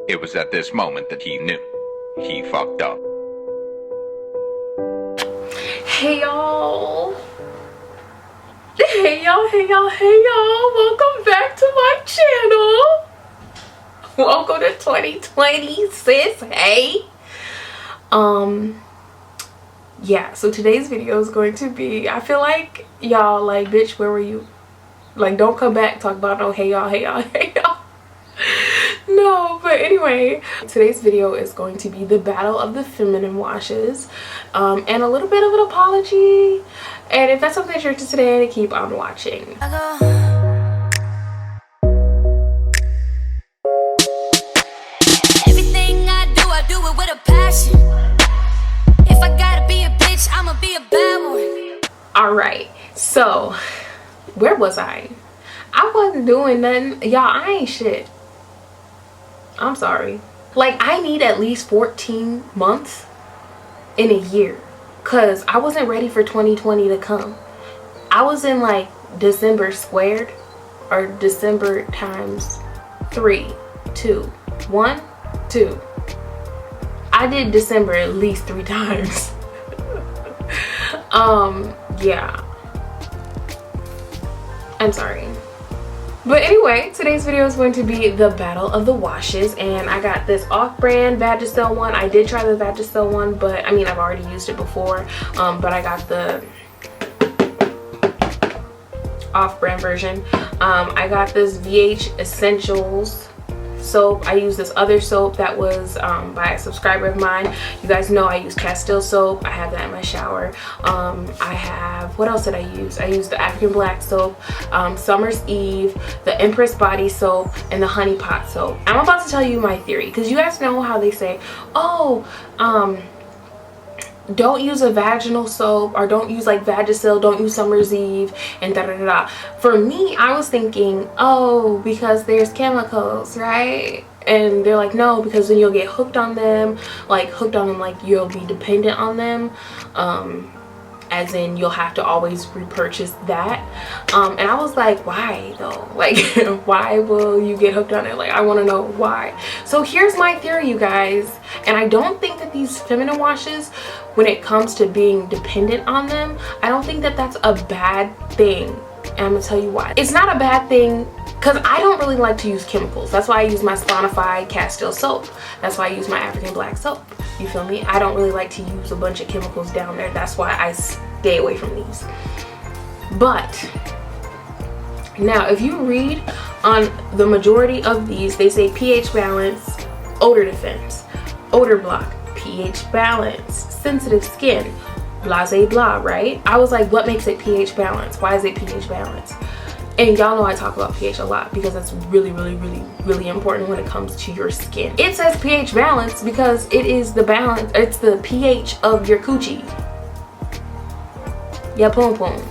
It was at this moment that he knew he fucked up. Hey y'all. Hey y'all, hey y'all, hey y'all. Welcome back to my channel. Welcome to 2020, sis. Hey. Yeah, so today's video is going to be, I feel like y'all like, bitch, where were you? Like, don't come back talk about no hey y'all, hey y'all, hey y'all. No, but anyway, today's video is going to be the battle of the feminine washes, and a little bit of an apology. And if that's something that you're interested in, keep on watching. Everything I do it with a passion. If I gotta be a bitch, I'ma be a bad one. All right, so where was I? I wasn't doing nothing, y'all. I ain't shit. I'm sorry. Like, I need at least 14 months in a year, because I wasn't ready for 2020 to come. I was in like December squared, or December times 3, 2, 1, 2. I did December at least 3 times. Yeah, I'm sorry. But anyway, today's video is going to be the battle of the washes, and I got this off-brand Vagisil one. I did try the Vagisil one, but I mean, I've already used it before, but I got the off-brand version. I got this VH Essentials soap. I use this other soap that was by a subscriber of mine. You guys know I use Castile soap. I have that in my shower. I have, what else did I use? I used the African Black soap, Summer's Eve, the EmpressBody soap, and the Honey Pot soap. I'm about to tell you my theory, because you guys know how they say, oh, don't use a vaginal soap, or don't use like Vagisil, don't use Summer's Eve, and da da da da. For me, I was thinking, oh, because there's chemicals, right? And they're like, no, because then you'll get hooked on them, like you'll be dependent on them, as in you'll have to always repurchase that. And I was like, why though? Like, why will you get hooked on it? Like, I want to know why. So here's my theory, you guys. And I don't think that these feminine washes, when it comes to being dependent on them, I don't think that that's a bad thing. And I'm gonna tell you why. It's not a bad thing because I don't really like to use chemicals. That's why I use my Spotify Castile soap. That's why I use my African Black soap. You feel me? I don't really like to use a bunch of chemicals down there. That's why I stay away from these. But now, if you read on the majority of these, they say pH balance, odor defense, odor block, pH balance, sensitive skin, blah blah blah, right? I was like, what makes it pH balance? Why is it pH balance? And y'all know I talk about pH a lot because that's really, really, really, really important when it comes to your skin. It says pH balance because it is the balance, it's the pH of your coochie. Yeah, poom poom.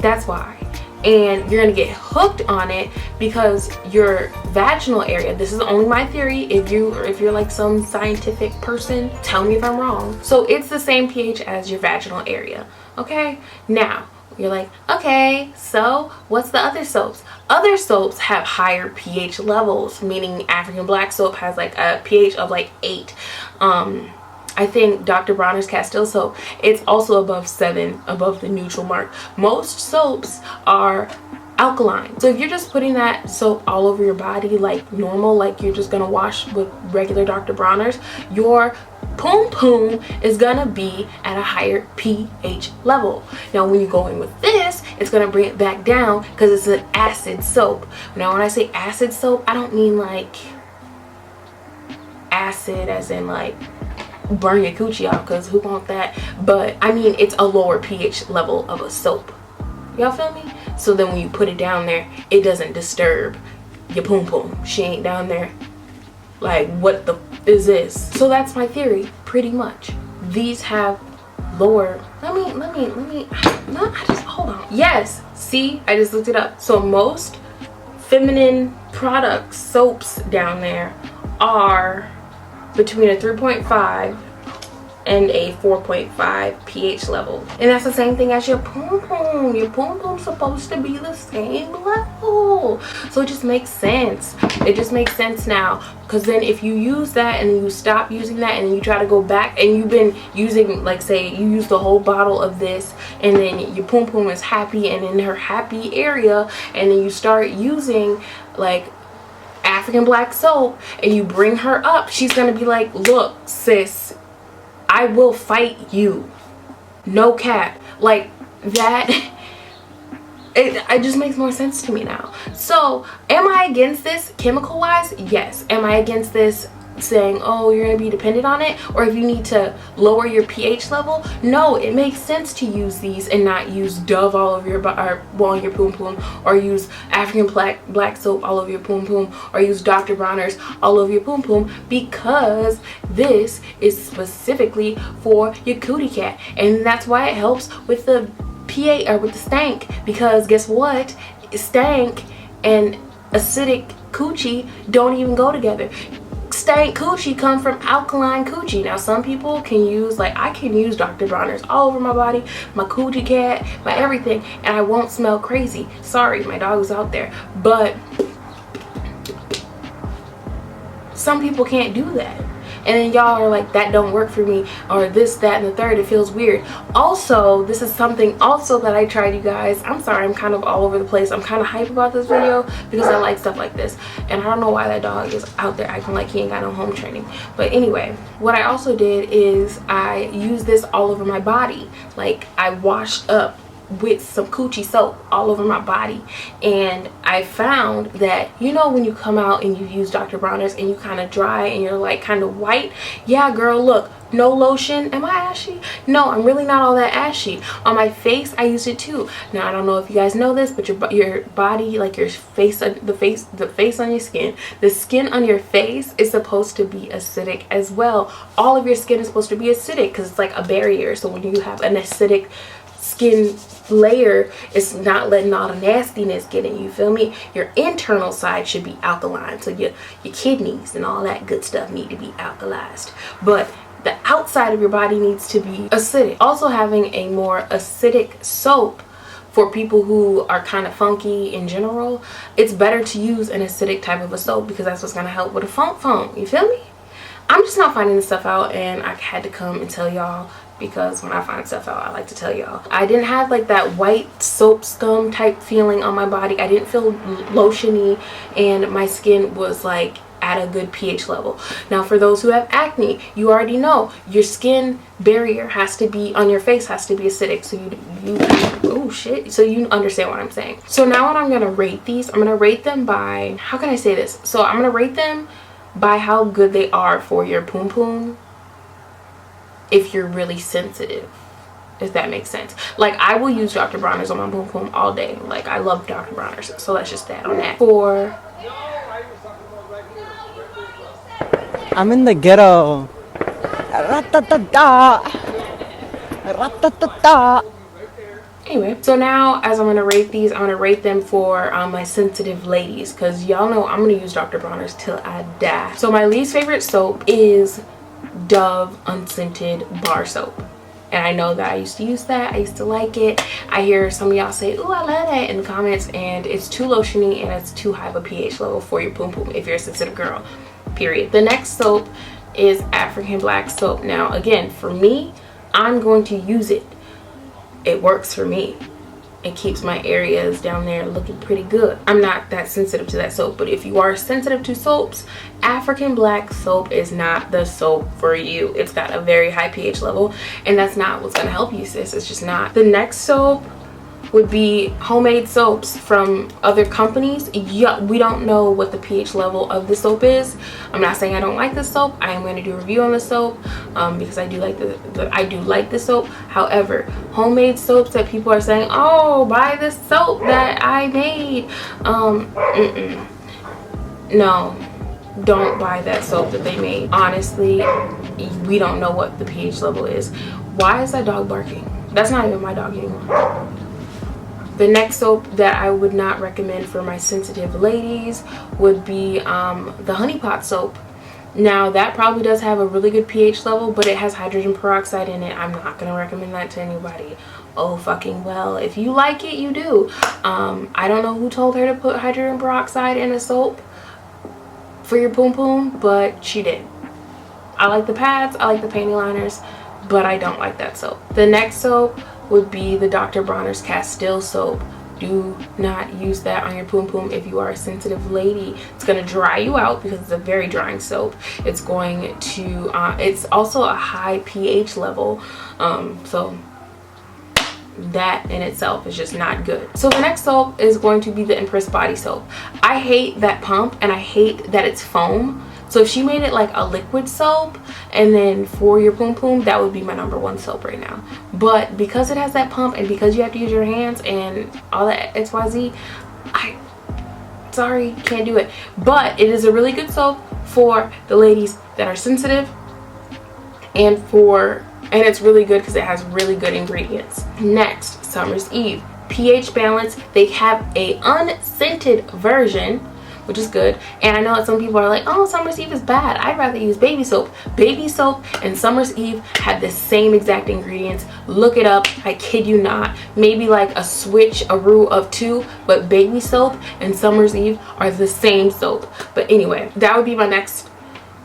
That's why. And you're gonna get hooked on it because your vaginal area, this is only my theory, if you're like some scientific person, tell me if I'm wrong. So it's the same pH as your vaginal area, okay? Now, you're like, okay, so what's the other soaps? Other soaps have higher pH levels, meaning African Black soap has like a pH of like 8. I think Dr. Bronner's Castile soap, it's also above 7, above the neutral mark. Most soaps are alkaline. So if you're just putting that soap all over your body like normal, like you're just gonna wash with regular Dr. Bronner's, your poom poom is gonna be at a higher pH level. Now when you go in with this, it's gonna bring it back down because it's an acid soap. Now when I say acid soap, I don't mean like acid as in like burn your coochie off, because who want that? But I mean, it's a lower pH level of a soap. Y'all feel me? So then when you put it down there, it doesn't disturb your poom poom. She ain't down there like, what the is this? So that's my theory, pretty much. These have lower, let me, no, I just, hold on. Yes, see, I just looked it up. So most feminine products, soaps down there are between a 3.5 and a 4.5 pH level. And that's the same thing as your poom poom. Your poom poom's supposed to be the same level. So it just makes sense. It just makes sense now. Because then if you use that and you stop using that and you try to go back and you've been using, like say you use the whole bottle of this and then your poom poom is happy and in her happy area, and then you start using like African black soap and you bring her up, she's gonna be like, look sis, I will fight you. No cap. Like that. It just makes more sense to me now. So am I against this chemical wise? Yes. Am I against this saying, oh, you're gonna be dependent on it, or if you need to lower your pH level? No, it makes sense to use these and not use Dove all over your on your poom poom, or use African black soap all over your poom poom, or use Dr. Bronner's all over your poom poom, because this is specifically for your cootie cat. And that's why it helps with the pH or with the stank, because guess what, stank and acidic coochie don't even go together. Stank coochie come from alkaline coochie. Now some people can use, like I can use Dr. Bronner's all over my body, my coochie cat, my everything, and I won't smell crazy. Sorry, my dog is out there. But some people can't do that. And then y'all are like, that don't work for me, or this, that, and the third, it feels weird. Also, this is something also that I tried, you guys. I'm sorry, I'm kind of all over the place. I'm kind of hype about this video because I like stuff like this. And I don't know why that dog is out there acting like he ain't got no home training. But anyway, what I also did is I used this all over my body. Like I washed up with some coochie soap all over my body, and I found that, you know, when you come out and you use Dr. Bronner's and you kind of dry and you're like kind of white, yeah girl, look, no lotion. Am I ashy? No, I'm really not all that ashy. On my face I used it too. Now I don't know if you guys know this, but your body, like your face, the face on your skin, the skin on your face is supposed to be acidic as well. All of your skin is supposed to be acidic because it's like a barrier. So when you have an acidic skin layer, it's not letting all the nastiness get in, you feel me? Your internal side should be alkaline, so your kidneys and all that good stuff need to be alkalized, but the outside of your body needs to be acidic. Also, having a more acidic soap for people who are kind of funky in general, it's better to use an acidic type of a soap because that's what's going to help with a foam, you feel me? I'm just not finding this stuff out, and I had to come and tell y'all, because when I find stuff out, I like to tell y'all. I didn't have like that white soap scum type feeling on my body. I didn't feel lotiony, and my skin was like at a good pH level. Now for those who have acne, you already know your skin barrier has to be on your face, has to be acidic, so oh shit, so you understand what I'm saying. So now when I'm gonna rate these, I'm gonna rate them by, how can I say this? So I'm gonna rate them by how good they are for your poom poom if you're really sensitive, if that makes sense. Like I will use Dr. Bronner's on my poom poom all day. Like I love Dr. Bronner's, so that's just that on that. For I'm in the ghetto. Ra-ta-ta-ta. Ra-ta-ta-ta. Anyway, so now as I'm gonna rate these, I'm gonna rate them for my sensitive ladies, because y'all know I'm gonna use Dr. Bronner's till I die. So my least favorite soap is Dove unscented bar soap, and I know that I used to use that. I used to like it. I hear some of y'all say, oh, I love that in the comments, and it's too lotiony and it's too high of a pH level for your poom poom if you're a sensitive girl, period. The next soap is African black soap. Now again, for me, I'm going to use it. It works for me. It keeps my areas down there looking pretty good. I'm not that sensitive to that soap, but if you are sensitive to soaps, African black soap is not the soap for you. It's got a very high pH level, and that's not what's gonna help you, sis. It's just not. The next soap would be homemade soaps from other companies. Yeah, we don't know what the pH level of the soap is. I'm not saying I don't like this soap. I am going to do a review on the soap because I do like the soap. However, homemade soaps that people are saying, oh, buy this soap that I made, no, don't buy that soap that they made. Honestly, we don't know what the pH level is. Why is that dog barking? That's not even my dog anymore. The next soap that I would not recommend for my sensitive ladies would be the honey pot soap. Now that probably does have a really good pH level, but it has hydrogen peroxide in it. I'm not gonna recommend that to anybody. Oh fucking well, if you like it, you do. I don't know who told her to put hydrogen peroxide in a soap for your poom poom, but she did. I like the pads, I like the panty liners, but I don't like that soap. The next soap would be the Dr. Bronner's Castile soap. Do not use that on your poom poom if you are a sensitive lady. It's going to dry you out because it's a very drying soap. It's going to it's also a high pH level, so that in itself is just not good. So the next soap is going to be the EmpressBody soap. I hate that pump and I hate that it's foam. So if she made it like a liquid soap and then for your poom poom, that would be my #1 soap right now. But because it has that pump and because you have to use your hands and all that XYZ, sorry, can't do it. But it is a really good soap for the ladies that are sensitive, and it's really good because it has really good ingredients. Next, Summer's Eve pH balance. They have a unscented version, which is good. And I know that some people are like, oh, Summer's Eve is bad, I'd rather use baby soap. Baby soap and Summer's Eve have the same exact ingredients. Look it up, I kid you not. Maybe like a switcheroo of two, but baby soap and Summer's Eve are the same soap. But anyway, that would be my next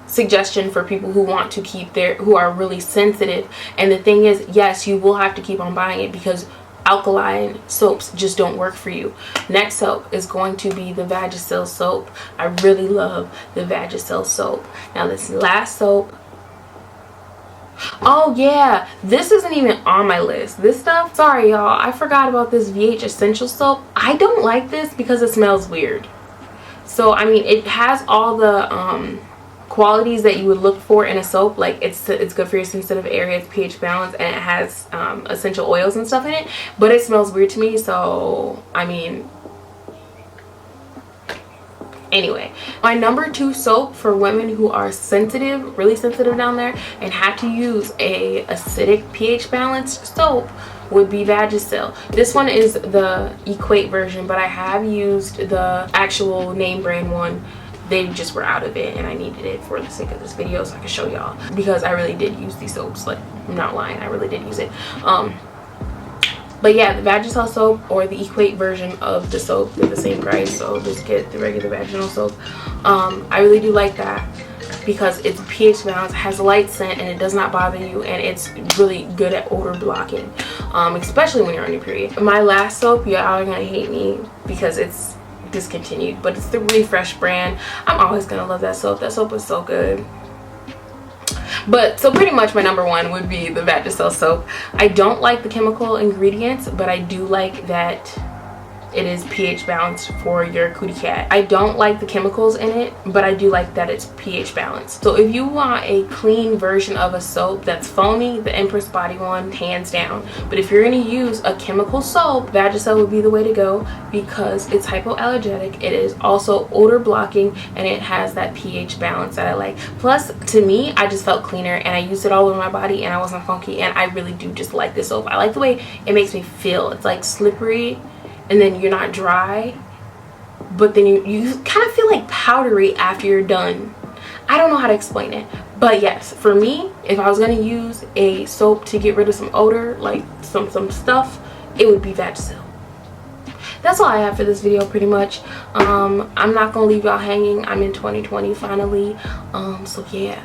suggestion for people who want to keep who are really sensitive. And the thing is, yes, you will have to keep on buying it because alkaline soaps just don't work for you. Next soap is going to be the Vagisil soap. I really love the Vagisil soap. Now this last soap, oh yeah, this isn't even on my list. This stuff, sorry y'all, I forgot about this VH Essential soap. I don't like this because it smells weird. So I mean, it has all the qualities that you would look for in a soap. Like it's good for your sensitive area, it's pH balanced, and it has essential oils and stuff in it, but it smells weird to me. So I mean, anyway, my #2 soap for women who are sensitive, really sensitive down there, and have to use a acidic pH balanced soap would be Vagisil. This one is the Equate version, but I have used the actual name brand one. They just were out of it and I needed it for the sake of this video so I can show y'all, because I really did use these soaps. Like, I'm not lying, I really did use it. But yeah, the Vagisil soap or the Equate version of the soap, they're the same price, so just get the regular vaginal soap. I really do like that because it's pH balanced, has a light scent, and it does not bother you, and it's really good at odor blocking, especially when you're on your period. My last soap, y'all are gonna hate me because it's discontinued, but it's the Refresh brand. I'm always gonna love that soap. That soap is so good. But so pretty much my #1 would be the Vagisil soap. I don't like the chemical ingredients, but I do like that it is pH balanced for your cootie cat. I don't like the chemicals in it, but I do like that it's pH balanced. So if you want a clean version of a soap that's foamy, the EmpressBody one, hands down. But if you're gonna use a chemical soap, Vagisil would be the way to go because it's hypoallergenic, it is also odor blocking, and it has that pH balance that I like. Plus, to me, I just felt cleaner and I used it all over my body and I wasn't funky, and I really do just like this soap. I like the way it makes me feel. It's like slippery, and then you're not dry, but then you kind of feel like powdery after you're done. I don't know how to explain it, but yes, for me, if I was gonna use a soap to get rid of some odor, like some stuff, it would be Vagisil. That's all I have for this video pretty much. I'm not gonna leave y'all hanging. I'm in 2020 finally, so yeah.